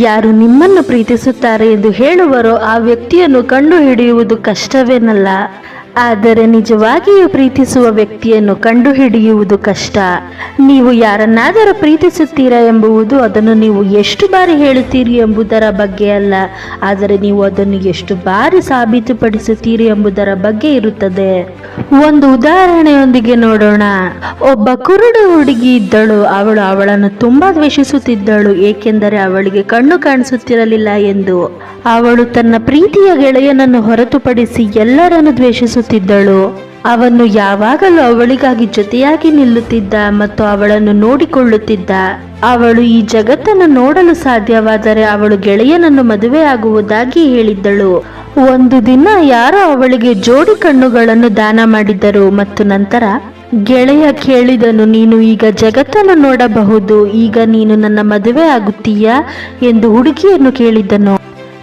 ಯಾರು ನಿಮ್ಮನ್ನು ಪ್ರೀತಿಸುತ್ತಾರೆ ಎಂದು ಹೇಳುವರೋ ಆ ವ್ಯಕ್ತಿಯನ್ನು ಕಂಡುಹಿಡಿಯುವುದು ಕಷ್ಟವೇನಲ್ಲ, ಆದರೆ ನಿಜವಾಗಿಯೂ ಪ್ರೀತಿಸುವ ವ್ಯಕ್ತಿಯನ್ನು ಕಂಡುಹಿಡಿಯುವುದು ಕಷ್ಟ. ನೀವು ಯಾರನ್ನಾದರೂ ಪ್ರೀತಿಸುತ್ತೀರಾ ಎಂಬುದು ಅದನ್ನು ನೀವು ಎಷ್ಟು ಬಾರಿ ಹೇಳುತ್ತೀರಿ ಎಂಬುದರ ಬಗ್ಗೆ ಅಲ್ಲ, ಆದರೆ ನೀವು ಅದನ್ನು ಎಷ್ಟು ಬಾರಿ ಸಾಬೀತುಪಡಿಸುತ್ತೀರಿ ಎಂಬುದರ ಬಗ್ಗೆ ಇರುತ್ತದೆ. ಒಂದು ಉದಾಹರಣೆಯೊಂದಿಗೆ ನೋಡೋಣ. ಒಬ್ಬ ಕುರುಡು ಹುಡುಗಿ ಇದ್ದಳು. ಅವಳನ್ನು ತುಂಬಾ ದ್ವೇಷಿಸುತ್ತಿದ್ದಳು, ಏಕೆಂದರೆ ಅವಳಿಗೆ ಕಣ್ಣು ಕಾಣಿಸುತ್ತಿರಲಿಲ್ಲ ಎಂದು. ಅವಳು ತನ್ನ ಪ್ರೀತಿಯ ಗೆಳೆಯನನ್ನು ಹೊರತುಪಡಿಸಿ ಎಲ್ಲರನ್ನು ದ್ವೇಷಿಸುತ್ತಿದ್ದಳು. ಅವನು ಯಾವಾಗಲೂ ಅವಳಿಗಾಗಿ ಜೊತೆಯಾಗಿ ನಿಲ್ಲುತ್ತಿದ್ದ ಮತ್ತು ಅವಳನ್ನು ನೋಡಿಕೊಳ್ಳುತ್ತಿದ್ದ. ಅವಳು ಈ ಜಗತ್ತನ್ನು ನೋಡಲು ಸಾಧ್ಯವಾದರೆ ಅವಳು ಗೆಳೆಯನನ್ನು ಮದುವೆಯಾಗುವುದಾಗಿ ಹೇಳಿದ್ದಳು. ಒಂದು ದಿನ ಯಾರೋ ಅವಳಿಗೆ ಜೋಡಿ ಕಣ್ಣುಗಳನ್ನು ದಾನ ಮಾಡಿದ್ದರು ಮತ್ತು ನಂತರ ಗೆಳೆಯ ಕೇಳಿದನು, ನೀನು ಈಗ ಜಗತ್ತನ್ನು ನೋಡಬಹುದು, ಈಗ ನೀನು ನನ್ನ ಮದುವೆ ಆಗುತ್ತೀಯಾ ಎಂದು ಹುಡುಗಿಯನ್ನು ಕೇಳಿದನು.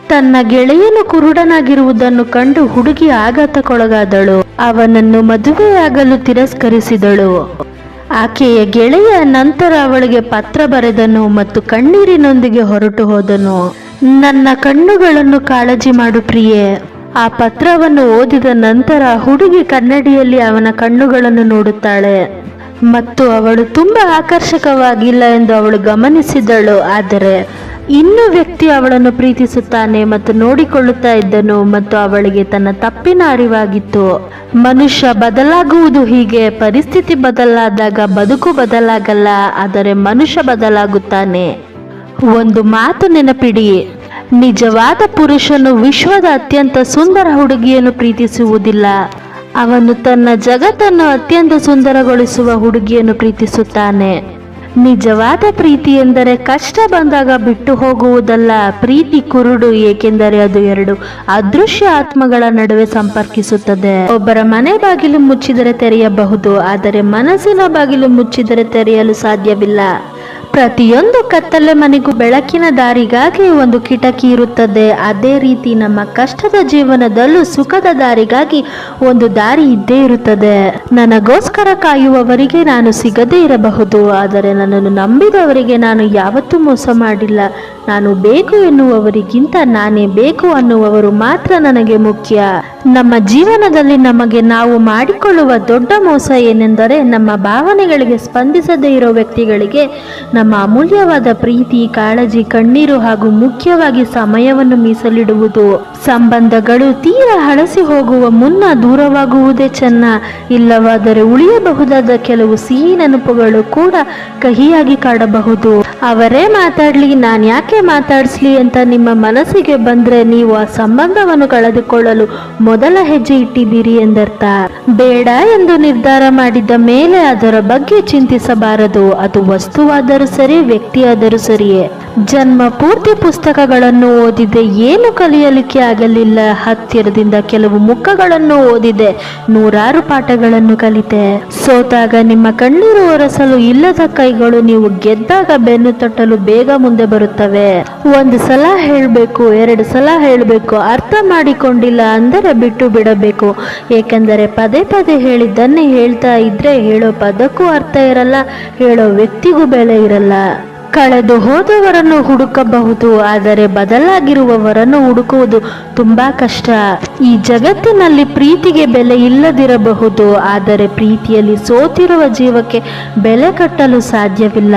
ತನ್ನ ಗೆಳೆಯನು ಕುರುಡನಾಗಿರುವುದನ್ನು ಕಂಡು ಹುಡುಗಿ ಆಘಾತಕ್ಕೊಳಗಾದಳು. ಅವನನ್ನು ಮದುವೆಯಾಗಲು ತಿರಸ್ಕರಿಸಿದಳು. ಆಕೆಯ ಗೆಳೆಯ ನಂತರ ಅವಳಿಗೆ ಪತ್ರ ಬರೆದನು ಮತ್ತು ಕಣ್ಣೀರಿನೊಂದಿಗೆ ಹೊರಟು ಹೋದನು. ನನ್ನ ಕಣ್ಣುಗಳನ್ನು ಕಾಳಜಿ ಮಾಡು ಪ್ರಿಯೆ. ಆ ಪತ್ರವನ್ನು ಓದಿದ ನಂತರ ಹುಡುಗಿ ಕನ್ನಡಿಯಲ್ಲಿ ಅವನ ಕಣ್ಣುಗಳನ್ನು ನೋಡುತ್ತಾಳೆ ಮತ್ತು ಅವಳು ತುಂಬಾ ಆಕರ್ಷಕವಾಗಿಲ್ಲ ಎಂದು ಅವಳು ಗಮನಿಸಿದಳು. ಆದರೆ ಇನ್ನೂ ವ್ಯಕ್ತಿ ಅವಳನ್ನು ಪ್ರೀತಿಸುತ್ತಾನೆ ಮತ್ತು ನೋಡಿಕೊಳ್ಳುತ್ತಾ ಇದ್ದನು ಮತ್ತು ಅವಳಿಗೆ ತನ್ನ ತಪ್ಪಿನ ಅರಿವಾಗಿತ್ತು. ಮನುಷ್ಯ ಬದಲಾಗುವುದು ಹೀಗೆ. ಪರಿಸ್ಥಿತಿ ಬದಲಾದಾಗ ಬದುಕು ಬದಲಾಗಲ್ಲ, ಆದರೆ ಮನುಷ್ಯ ಬದಲಾಗುತ್ತಾನೆ. ಒಂದು ಮಾತು ನೆನಪಿಡಿ, ನಿಜವಾದ ಪುರುಷನು ವಿಶ್ವದ ಅತ್ಯಂತ ಸುಂದರ ಹುಡುಗಿಯನ್ನು ಪ್ರೀತಿಸುವುದಿಲ್ಲ, ಅವನು ತನ್ನ ಜಗತ್ತನ್ನು ಅತ್ಯಂತ ಸುಂದರಗೊಳಿಸುವ ಹುಡುಗಿಯನ್ನು ಪ್ರೀತಿಸುತ್ತಾನೆ. ನಿಜವಾದ ಪ್ರೀತಿ ಎಂದರೆ ಕಷ್ಟ ಬಂದಾಗ ಬಿಟ್ಟು ಹೋಗುವುದಲ್ಲ. ಪ್ರೀತಿ ಕುರುಡು, ಏಕೆಂದರೆ ಅದು ಎರಡು ಅದೃಶ್ಯ ಆತ್ಮಗಳ ನಡುವೆ ಸಂಪರ್ಕಿಸುತ್ತದೆ. ಒಬ್ಬರ ಮನೆ ಬಾಗಿಲು ಮುಚ್ಚಿದರೆ ತೆರೆಯಬಹುದು, ಆದರೆ ಮನಸ್ಸಿನ ಬಾಗಿಲು ಮುಚ್ಚಿದರೆ ತೆರೆಯಲು ಸಾಧ್ಯವಿಲ್ಲ. ಪ್ರತಿಯೊಂದು ಕತ್ತಲೆ ಮನೆಗೂ ಬೆಳಕಿನ ದಾರಿಗಾಗಿ ಒಂದು ಕಿಟಕಿ ಇರುತ್ತದೆ. ಅದೇ ರೀತಿ ನಮ್ಮ ಕಷ್ಟದ ಜೀವನದಲ್ಲೂ ಸುಖದ ದಾರಿಗಾಗಿ ಒಂದು ದಾರಿ ಇದ್ದೇ ಇರುತ್ತದೆ. ನನಗೋಸ್ಕರ ಕಾಯುವವರಿಗೆ ನಾನು ಸಿಗದೇ ಇರಬಹುದು, ಆದರೆ ನನ್ನನ್ನು ನಂಬಿದವರಿಗೆ ನಾನು ಯಾವತ್ತೂ ಮೋಸ ಮಾಡಿಲ್ಲ. ನಾನು ಬೇಕು ಎನ್ನುವವರಿಗಿಂತ ನಾನೇ ಬೇಕು ಅನ್ನುವವರು ಮಾತ್ರ ನನಗೆ ಮುಖ್ಯ. ನಮ್ಮ ಜೀವನದಲ್ಲಿ ನಮಗೆ ನಾವು ಮಾಡಿಕೊಳ್ಳುವ ದೊಡ್ಡ ಮೋಸ ಏನೆಂದರೆ ನಮ್ಮ ಭಾವನೆಗಳಿಗೆ ಸ್ಪಂದಿಸದೇ ಇರೋ ವ್ಯಕ್ತಿಗಳಿಗೆ ನಮ್ಮ ಅಮೂಲ್ಯವಾದ ಪ್ರೀತಿ, ಕಾಳಜಿ, ಕಣ್ಣೀರು ಹಾಗೂ ಮುಖ್ಯವಾಗಿ ಸಮಯವನ್ನು ಮೀಸಲಿಡುವುದು. ಸಂಬಂಧಗಳು ತೀರಾ ಹಳಸಿ ಹೋಗುವ ಮುನ್ನ ದೂರವಾಗುವುದೇ ಚೆನ್ನ. ಇಲ್ಲವಾದರೆ ಉಳಿಯಬಹುದಾದ ಕೆಲವು ಸಿಹಿ ನೆನಪುಗಳು ಕೂಡ ಕಹಿಯಾಗಿ ಕಾಡಬಹುದು. ಅವರೇ ಮಾತಾಡ್ಲಿ, ನಾನು ಯಾಕೆ ಮಾತಾಡಿಸ್ಲಿ ಅಂತ ನಿಮ್ಮ ಮನಸ್ಸಿಗೆ ಬಂದ್ರೆ ನೀವು ಆ ಸಂಬಂಧವನ್ನು ಕಳೆದುಕೊಳ್ಳಲು ಮೊದಲ ಹೆಜ್ಜೆ ಇಟ್ಟಿದ್ದೀರಿ ಎಂದರ್ಥ. ಬೇಡ ಎಂದು ನಿರ್ಧಾರ ಮಾಡಿದ ಮೇಲೆ ಅದರ ಬಗ್ಗೆ ಚಿಂತಿಸಬಾರದು. ಅದು ವಸ್ತುವಾದರೂ ಸರಿ, ವ್ಯಕ್ತಿಯಾದರೂ ಸರಿಯೇ. ಜನ್ಮ ಪೂರ್ತಿ ಪುಸ್ತಕಗಳನ್ನು ಓದಿದೆ, ಏನು ಕಲಿಯಲಿಕ್ಕೆ ಆಗಲಿಲ್ಲ. ಹತ್ತಿರದಿಂದ ಕೆಲವು ಮುಖಗಳನ್ನು ಓದಿದೆ, ನೂರಾರು ಪಾಠಗಳನ್ನು ಕಲಿತೆ. ಸೋತಾಗ ನಿಮ್ಮ ಕಣ್ಣೀರು ಒರೆಸಲು ಇಲ್ಲದ ಕೈಗಳು, ನೀವು ಗೆದ್ದಾಗ ಬೆನ್ನು ತಟ್ಟಲು ಬೇಗ ಮುಂದೆ ಬರುತ್ತವೆ. ಒಂದು ಸಲ ಹೇಳಬೇಕು, ಎರಡು ಸಲ ಹೇಳಬೇಕು, ಅರ್ಥ ಮಾಡಿಕೊಂಡಿಲ್ಲ ಅಂದರೆ ಬಿಟ್ಟು ಬಿಡಬೇಕು. ಏಕೆಂದರೆ ಪದೇ ಪದೇ ಹೇಳಿದ್ದನ್ನೇ ಹೇಳ್ತಾ ಇದ್ರೆ ಹೇಳೋ ಪದಕ್ಕೂ ಅರ್ಥ ಇರಲ್ಲ, ಹೇಳೋ ವ್ಯಕ್ತಿಗೂ ಬೆಲೆ ಇರಲ್ಲ. ಕಳೆದು ಹೋದವರನ್ನು ಹುಡುಕಬಹುದು, ಆದರೆ ಬದಲಾಗಿರುವವರನ್ನು ಹುಡುಕುವುದು ತುಂಬಾ ಕಷ್ಟ. ಈ ಜಗತ್ತಿನಲ್ಲಿ ಪ್ರೀತಿಗೆ ಬೆಲೆ ಇಲ್ಲದಿರಬಹುದು, ಆದರೆ ಪ್ರೀತಿಯಲ್ಲಿ ಸೋತಿರುವ ಜೀವಕ್ಕೆ ಬೆಲೆ ಕಟ್ಟಲು ಸಾಧ್ಯವಿಲ್ಲ.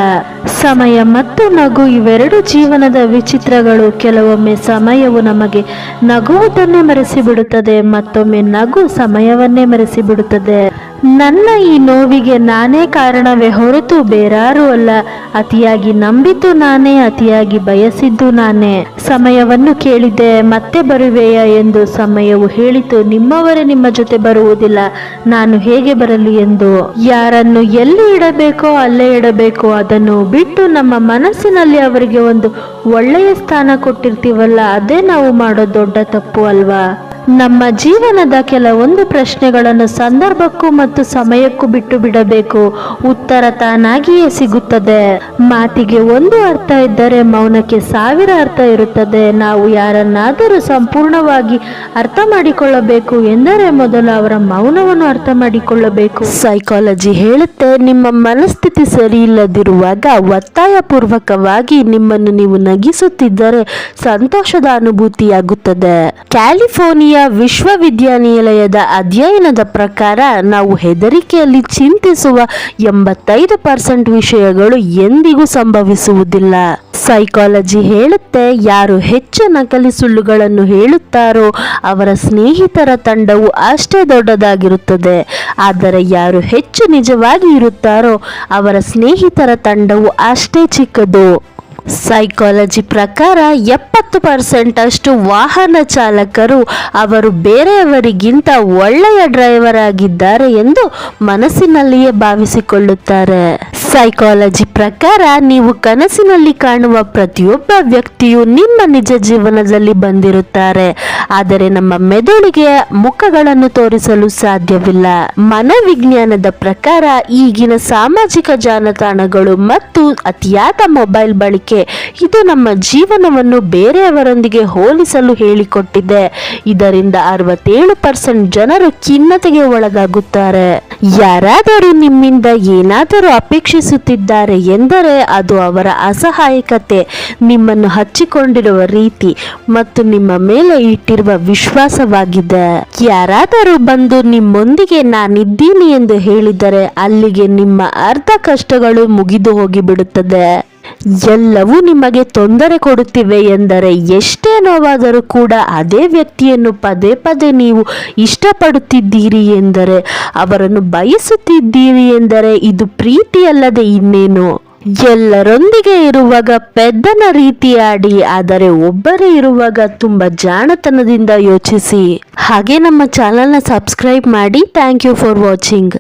ಸಮಯ ಮತ್ತು ನಗು ಇವೆರಡು ಜೀವನದ ವಿಚಿತ್ರಗಳು. ಕೆಲವೊಮ್ಮೆ ಸಮಯವು ನಮಗೆ ನಗುವುದನ್ನೇ ಮರೆಸಿಬಿಡುತ್ತದೆ, ಮತ್ತೊಮ್ಮೆ ನಗು ಸಮಯವನ್ನೇ ಮರೆಸಿಬಿಡುತ್ತದೆ. ನನ್ನ ಈ ನೋವಿಗೆ ನಾನೇ ಕಾರಣವೇ ಹೊರತು ಬೇರಾರೂ ಅಲ್ಲ. ಅತಿಯಾಗಿ ನಂಬಿದ್ದು ನಾನೇ, ಅತಿಯಾಗಿ ಬಯಸಿದ್ದು ನಾನೇ. ಸಮಯವನ್ನು ಕೇಳಿದೆ, ಮತ್ತೆ ಬರುವೆಯಾ ಎಂದು. ಸಮಯವು ಹೇಳಿತು, ನಿಮ್ಮವರೇ ನಿಮ್ಮ ಜೊತೆ ಬರುವುದಿಲ್ಲ, ನಾನು ಹೇಗೆ ಬರಲಿ ಎಂದು. ಯಾರನ್ನು ಎಲ್ಲಿ ಇಡಬೇಕೋ ಅಲ್ಲೇ ಇಡಬೇಕು. ಅದನ್ನು ಬಿಟ್ಟು ನಮ್ಮ ಮನಸ್ಸಿನಲ್ಲಿ ಅವರಿಗೆ ಒಂದು ಒಳ್ಳೆಯ ಸ್ಥಾನ ಕೊಟ್ಟಿರ್ತೀವಲ್ಲ, ಅದೇ ನಾವು ಮಾಡೋ ದೊಡ್ಡ ತಪ್ಪು ಅಲ್ವಾ. ನಮ್ಮ ಜೀವನದ ಕೆಲವೊಂದು ಪ್ರಶ್ನೆಗಳನ್ನು ಸಂದರ್ಭಕ್ಕೂ ಮತ್ತು ಸಮಯಕ್ಕೂ ಬಿಟ್ಟು ಬಿಡಬೇಕು. ಉತ್ತರ ತಾನಾಗಿಯೇ ಸಿಗುತ್ತದೆ. ಮಾತಿಗೆ ಒಂದು ಅರ್ಥ ಇದ್ದರೆ ಮೌನಕ್ಕೆ 1000 ಅರ್ಥ ಇರುತ್ತದೆ. ನಾವು ಯಾರನ್ನಾದರೂ ಸಂಪೂರ್ಣವಾಗಿ ಅರ್ಥ ಮಾಡಿಕೊಳ್ಳಬೇಕು ಎಂದರೆ ಮೊದಲು ಅವರ ಮೌನವನ್ನು ಅರ್ಥ ಮಾಡಿಕೊಳ್ಳಬೇಕು. ಸೈಕಾಲಜಿ ಹೇಳುತ್ತೆ, ನಿಮ್ಮ ಮನಸ್ಥಿತಿ ಸರಿ ಇಲ್ಲದಿರುವಾಗ ಒತ್ತಾಯಪೂರ್ವಕವಾಗಿ ನಿಮ್ಮನ್ನು ನೀವು ನಗಿಸುತ್ತಿದ್ದರೆ ಸಂತೋಷದ ಅನುಭೂತಿಯಾಗುತ್ತದೆ. ಕ್ಯಾಲಿಫೋರ್ನಿಯಾ ವಿಶ್ವವಿದ್ಯಾನಿಲಯದ ಅಧ್ಯಯನದ ಪ್ರಕಾರ ನಾವು ಹೆದರಿಕೆಯಲ್ಲಿ ಚಿಂತಿಸುವ 85% ವಿಷಯಗಳು ಎಂದಿಗೂ ಸಂಭವಿಸುವುದಿಲ್ಲ. ಸೈಕಾಲಜಿ ಹೇಳುತ್ತೆ, ಯಾರು ಹೆಚ್ಚು ನಕಲಿ ಸುಳ್ಳುಗಳನ್ನು ಹೇಳುತ್ತಾರೋ ಅವರ ಸ್ನೇಹಿತರ ತಂಡವು ಅಷ್ಟೇ ದೊಡ್ಡದಾಗಿರುತ್ತದೆ. ಆದರೆ ಯಾರು ಹೆಚ್ಚು ನಿಜವಾಗಿ ಇರುತ್ತಾರೋ ಅವರ ಸ್ನೇಹಿತರ ತಂಡವು ಅಷ್ಟೇ ಚಿಕ್ಕದು. ಸೈಕಾಲಜಿ ಪ್ರಕಾರ 70% ಅಷ್ಟು ವಾಹನ ಚಾಲಕರು ಅವರು ಬೇರೆಯವರಿಗಿಂತ ಒಳ್ಳೆಯ ಡ್ರೈವರ್ ಆಗಿದ್ದಾರೆ ಎಂದು ಮನಸ್ಸಿನಲ್ಲಿಯೇ ಭಾವಿಸಿಕೊಳ್ಳುತ್ತಾರೆ. ಸೈಕಾಲಜಿ ಪ್ರಕಾರ ನೀವು ಕನಸಿನಲ್ಲಿ ಕಾಣುವ ಪ್ರತಿಯೊಬ್ಬ ವ್ಯಕ್ತಿಯು ನಿಮ್ಮ ನಿಜ ಜೀವನದಲ್ಲಿ ಬಂದಿರುತ್ತಾರೆ. ಆದರೆ ನಮ್ಮ ಮೆದುಳಿಗೆ ಮುಖಗಳನ್ನು ತೋರಿಸಲು ಸಾಧ್ಯವಿಲ್ಲ. ಮನೋವಿಜ್ಞಾನದ ಪ್ರಕಾರ ಈಗಿನ ಸಾಮಾಜಿಕ ಜಾಲತಾಣಗಳು ಮತ್ತು ಅತಿಯಾದ ಮೊಬೈಲ್ ಬಳಕೆ ಇದು ನಮ್ಮ ಜೀವನವನ್ನು ಬೇರೆಯವರೊಂದಿಗೆ ಹೋಲಿಸಲು ಹೇಳಿಕೊಟ್ಟಿದೆ. ಇದರಿಂದ 67% ಜನರು ಖಿನ್ನತೆಗೆ ಒಳಗಾಗುತ್ತಾರೆ. ಯಾರಾದರೂ ನಿಮ್ಮಿಂದ ಏನಾದರೂ ಅಪೇಕ್ಷಿಸುತ್ತಿದ್ದಾರೆ ಎಂದರೆ ಅದು ಅವರ ಅಸಹಾಯಕತೆ, ನಿಮ್ಮನ್ನು ಹಚ್ಚಿಕೊಂಡಿರುವ ರೀತಿ ಮತ್ತು ನಿಮ್ಮ ಮೇಲೆ ಇಟ್ಟಿರುವ ವಿಶ್ವಾಸವಾಗಿದೆ. ಯಾರಾದರೂ ಬಂದು ನಿಮ್ಮೊಂದಿಗೆ ನಾನಿದ್ದೀನಿ ಎಂದು ಹೇಳಿದರೆ ಅಲ್ಲಿಗೆ ನಿಮ್ಮ ಅರ್ಧ ಕಷ್ಟಗಳು ಮುಗಿದು ಹೋಗಿಬಿಡುತ್ತದೆ. ಎಲ್ಲವೂ ನಿಮಗೆ ತೊಂದರೆ ಕೊಡುತ್ತಿವೆ ಎಂದರೆ ಎಷ್ಟೇ ನೋವಾದರೂ ಕೂಡ ಅದೇ ವ್ಯಕ್ತಿಯನ್ನು ಪದೇ ಪದೇ ನೀವು ಇಷ್ಟಪಡುತ್ತಿದ್ದೀರಿ ಎಂದರೆ, ಅವರನ್ನು ಬಯಸುತ್ತಿದ್ದೀರಿ ಎಂದರೆ ಇದು ಪ್ರೀತಿಯಲ್ಲದೆ ಇನ್ನೇನು. ಎಲ್ಲರೊಂದಿಗೆ ಇರುವಾಗ ಪೆದ್ದನ ರೀತಿ ಆಡಿ, ಆದರೆ ಒಬ್ಬರೇ ಇರುವಾಗ ತುಂಬಾ ಜಾಣತನದಿಂದ ಯೋಚಿಸಿ. ಹಾಗೆ ನಮ್ಮ ಚಾನಲ್ನ ಸಬ್ಸ್ಕ್ರೈಬ್ ಮಾಡಿ. Thank you for watching.